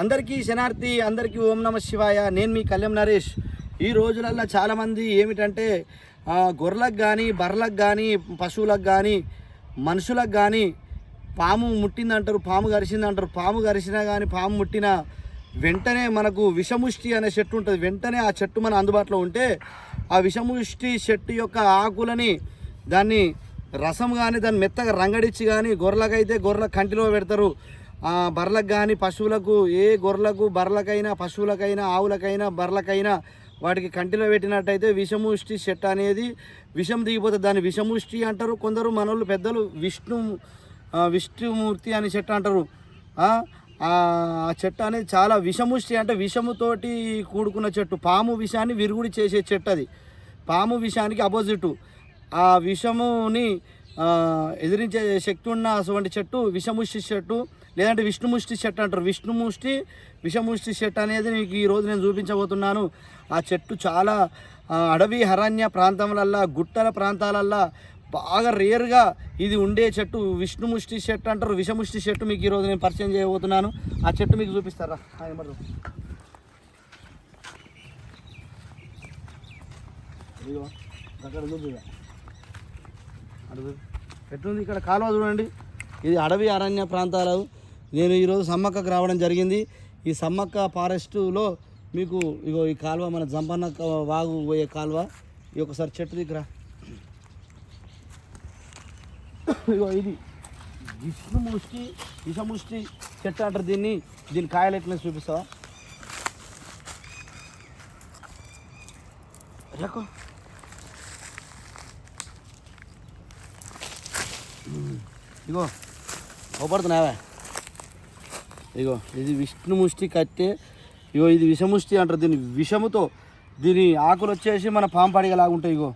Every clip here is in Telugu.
అందరికీ శనార్థి, అందరికీ ఓం నమ శివాయ. నేను మీ కళ్యాణ్ నరేష్. ఈ రోజులల్లో చాలామంది ఏమిటంటే గొర్రెలకు కానీ, బర్రెలకు కానీ, పశువులకు కానీ, మనుషులకు కానీ పాము ముట్టిందంటారు, పాము కరిచిందంటారు. పాము కరిచినా కానీ, పాము ముట్టిన వెంటనే మనకు విషముష్టి అనే చెట్టు ఉంటుంది. వెంటనే ఆ చెట్టు మన అందుబాటులో ఉంటే ఆ విషముష్టి చెట్టు యొక్క ఆకులని దాన్ని రసం కానీ దాన్ని మెత్తగా రంగడిచ్చి కానీ, గొర్రెలకైతే గొర్రెల కంటిలో పెడతారు. బర్రెలకు కానీ పశువులకు, ఏ గొర్రెలకు బర్రెలకైనా పశువులకైనా ఆవులకైనా బర్రెలకైనా వాటికి కంటిలో పెట్టినట్టయితే విషముష్టి చెట్టు అనేది విషం దిగిపోతుంది. దాన్ని విషముష్టి అంటారు. కొందరు మనోళ్ళు పెద్దలు విష్ణుమూర్తి అని చెట్టు అంటారు. ఆ చెట్టు అనేది చాలా విషముష్టి అంటే విషముతోటి కూడుకున్న చెట్టు. పాము విషాన్ని విరుగుడి చేసే చెట్టు అది. పాము విషానికి అపోజిట్. ఆ విషముని ఎదిరించే శక్తి ఉన్న అటువంటి చెట్టు విషముష్టి చెట్టు, లేదంటే విష్ణుముష్టి చెట్టు అంటారు. విషముష్టి చెట్టు అనేది మీకు ఈరోజు నేను చూపించబోతున్నాను. ఆ చెట్టు చాలా అడవి అరణ్య ప్రాంతాలల్లో, గుట్టల ప్రాంతాలల్లో బాగా రేర్గా ఇది ఉండే చెట్టు విష్ణుముష్టి చెట్టు అంటారు. విషముష్టి చెట్టు మీకు ఈరోజు నేను పరిచయం చేయబోతున్నాను. ఆ చెట్టు మీకు చూపిస్తారా? ఇదిగో అక్కడ చూపిదా, ఎట్లుంది ఇక్కడ కాలువ చూడండి. ఇది అడవి అరణ్య ప్రాంతాలు. నేను ఈరోజు సమ్మక్కకు రావడం జరిగింది. ఈ సమ్మక్క ఫారెస్టులో మీకు ఇగో ఈ కాలువ మన జంపన్న వాగు పోయే కాలువ. ఈ ఒకసారి చెట్టు దగ్గర ఇగో ఇది విషముష్టి చెట్టు అంటారు దీన్ని. దీని కాయలు ఎట్లా చూపిస్తావా? ఇగో అవపడుతున్నావా? ఇగో ఇది విష్ణుముష్టి కట్టే. ఇగో ఇది విషముష్టి అంటారు. దీని విషముతో దీని ఆకులు వచ్చేసి మన పాము పడిగలాగుంటాయి. ఇగో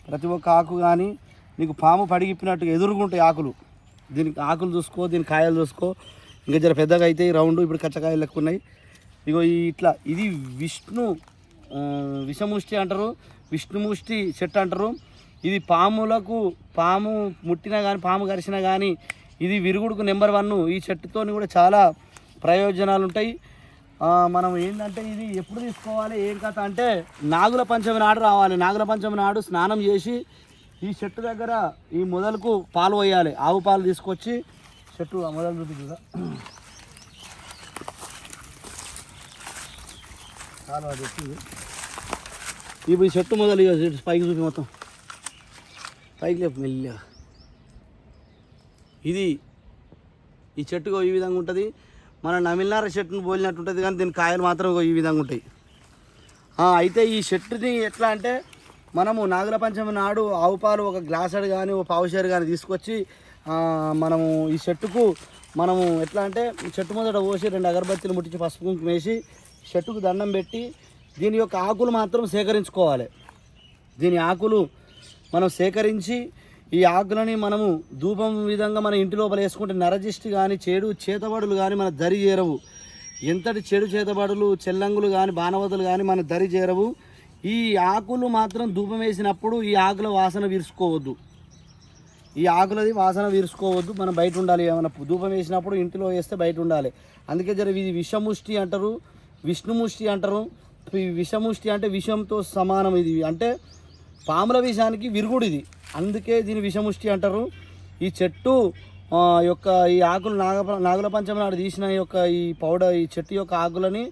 ప్రతి ఒక్క ఆకు కానీ నీకు పాము పడిగిప్పినట్టుగా ఎదురుగుంటాయి ఆకులు. దీనికి ఆకులు చూసుకో, దీని కాయలు చూసుకో. ఇంకా జర పెద్దగా అయితే రౌండ్ ఇప్పుడు కచ్చకాయలు లెక్క ఉన్నాయి. ఇగో ఇట్లా ఇది విషముష్టి అంటారు, విష్ణుముష్టి చెట్టు అంటారు. ఇది పాము ముట్టినా కానీ, పాము కరిచినా కానీ ఇది విరుగుడుకు నెంబర్ 1. ఈ చెట్టుతో కూడా చాలా ప్రయోజనాలు ఉంటాయి. మనం ఏంటంటే ఇది ఎప్పుడు తీసుకోవాలి ఏం కథ అంటే నాగుల పంచమి నాడు రావాలి. నాగుల పంచమి నాడు స్నానం చేసి ఈ చెట్టు దగ్గర ఈ మొదలకు పాలు పోయాలి. ఆవు పాలు తీసుకొచ్చి చెట్టు మొదలు చూపించుదా పాలు అది వచ్చింది. ఇప్పుడు ఈ చెట్టు మొదలు పైకి చూపి, మొత్తం పైకి లేపు మెల్లిగా. ఇది ఈ చెట్టుకు ఈ విధంగా ఉంటుంది. మన నమిలినార చెట్టును పోలినట్టు ఉంటుంది, కానీ దీని కాయలు మాత్రం ఈ విధంగా ఉంటాయి. అయితే ఈ చెట్టుని ఎట్లా అంటే మనము నాగుల పంచమి నాడు ఆవు పాలు ఒక గ్లాసెడ్ కానీ ఒక పావుషేరు కానీ తీసుకొచ్చి మనము ఈ చెట్టుకు మనము ఎట్లా అంటే చెట్టు మొదట పోసి 2 అగరబత్తీలు ముట్టించి పసుపు కుంకుమ వేసి చెట్టుకు దండం పెట్టి దీని యొక్క ఆకులు మాత్రం సేకరించుకోవాలి. దీని ఆకులు మనం సేకరించి ఈ ఆకులని మనము ధూపం విధంగా మన ఇంటి లోపల వేసుకుంటే నరజిష్టి కానీ చెడు చేతబడులు కానీ మన దరి చేరవు. ఎంతటి చెడు చేతబడులు చెల్లంగులు కానీ బాణవతులు కానీ మన దరి చేరవు. ఈ ఆకులు మాత్రం ధూపం వేసినప్పుడు ఈ ఆకుల వాసన వీర్చుకోవద్దు. ఈ ఆకులది వాసన వీర్చుకోవద్దు. మనం బయట ఉండాలి. ఏమైనా ధూపం వేసినప్పుడు ఇంటిలో వేస్తే బయట ఉండాలి. అందుకే ఇది విషముష్టి అంటారు, విష్ణుముష్టి అంటారు. విషముష్టి అంటే విషంతో సమానం. ఇది అంటే పాముల విషానికి విరుగుడు ఇది. అందుకే దీని విషముష్టి అంటారు. ఈ చెట్టు యొక్క ఈ ఆకులు నాగుల పంచమి నాడు తీసిన యొక్క ఈ చెట్టు యొక్క ఆకులని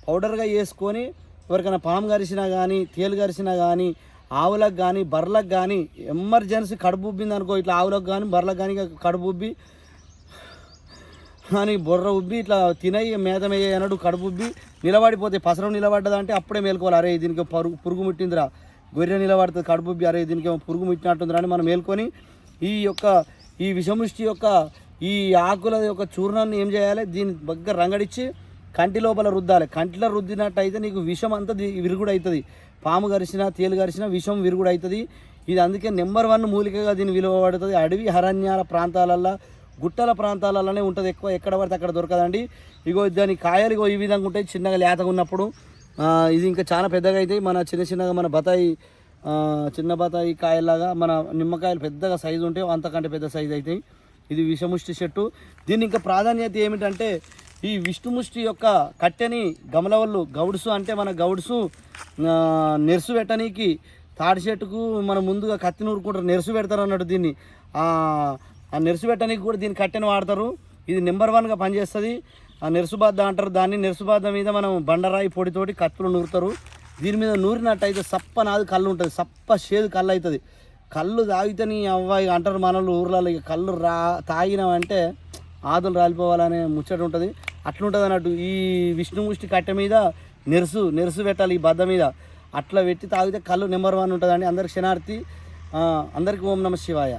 పౌడర్గా వేసుకొని ఎవరికైనా పాము కరిచినా కానీ, తేలు కరిచినా కానీ, ఆవులకు కానీ బర్రెలకు కానీ ఎమర్జెన్సీ కడుపు ఉబ్బింది అనుకో, ఇట్లా ఆవులకు కానీ బర్రెలకు కానీ కడుపు ఉబ్బి కానీ బొర్ర ఉబ్బి ఇట్లా తినయి మేత మేయనడు కడుపు ఉబ్బి నిలబడిపోతే పసరం నిలబడ్డదంటే అప్పుడే మేల్కోవాలి. అరే దీనికి పురుగు ముట్టిందిరా, గొర్రె నిలబడుతుంది కడుపు ఉబ్బి, అరే దీనికి పురుగు ముట్టినట్టుందిరా అని మనం మేల్కొని ఈ విషముష్టి యొక్క ఈ ఆకుల యొక్క చూర్ణాన్ని ఏం చేయాలి, దీని దగ్గర రంగడిచ్చి కంటి లోపల రుద్దాలి. కంటిలో రుద్దినట్టయితే నీకు విషం అంతా విరుగుడు అవుతుంది. పాము కరిచినా తేలు కరిచినా విషం విరుగుడు అవుతుంది. ఇది అందుకే నెంబర్ 1 మూలికగా దీన్ని విలువబడుతుంది. అడవి అరణ్యాల ప్రాంతాలల్లో, గుట్టల ప్రాంతాలలోనే ఉంటుంది ఎక్కువ. ఎక్కడ పడితే అక్కడ దొరకదండి. ఇగో దాని కాయలు ఇగో ఈ విధంగా ఉంటాయి. చిన్నగా లేతగా ఉన్నప్పుడు ఇది ఇంకా చాలా పెద్దగా అవుతాయి. మన చిన్నగా మన బతాయి చిన్న బతాయి కాయలాగా మన నిమ్మకాయలు పెద్దగా సైజు ఉంటాయి, అంతకంటే పెద్ద సైజు అవుతాయి. ఇది విషముష్టి చెట్టు. దీని ఇంకా ప్రాధాన్యత ఏమిటంటే ఈ విష్ణుముష్టి యొక్క కట్టెని గమలవళ్ళు గౌడ్సు అంటే మన గౌడ్సు నెరుసు పెట్టనీకి తాడి చెట్టుకు మనం ముందుగా కత్తి నూరుకుంటారు, నెరుసు పెడతారు అన్నట్టు దీన్ని. ఆ నెరుసు పెట్టనీకి కూడా దీన్ని కట్టెను వాడతారు. ఇది నెంబర్ 1గా పనిచేస్తుంది. ఆ నెరుసుబాద్ద అంటారు దాన్ని. నెరుసుబాద్ద మీద మనం బండరాయి పొడితోటి కత్తులు నూరుతారు. దీని మీద నూరినట్టయితే సప్ప నాది కళ్ళు ఉంటుంది, సప్ప షేదు కళ్ళు అవుతుంది. కళ్ళు తాగితే నీ అవ్వాయి అంటారు మనలు ఊర్లలో. ఇక కళ్ళు తాగినామంటే ఆదులు రాలిపోవాలనే ముచ్చట ఉంటుంది. అట్లుంటుంది అన్నట్టు. ఈ విష్ణుముష్టి కట్టె మీద నెరుసు పెట్టాలి ఈ బద్ద మీద. అట్లా పెట్టి తాగితే కళ్ళు నెంబర్ 1 ఉంటుందండి. అందరికి క్షణార్థి. అందరికీ ఓం నమ శివాయ.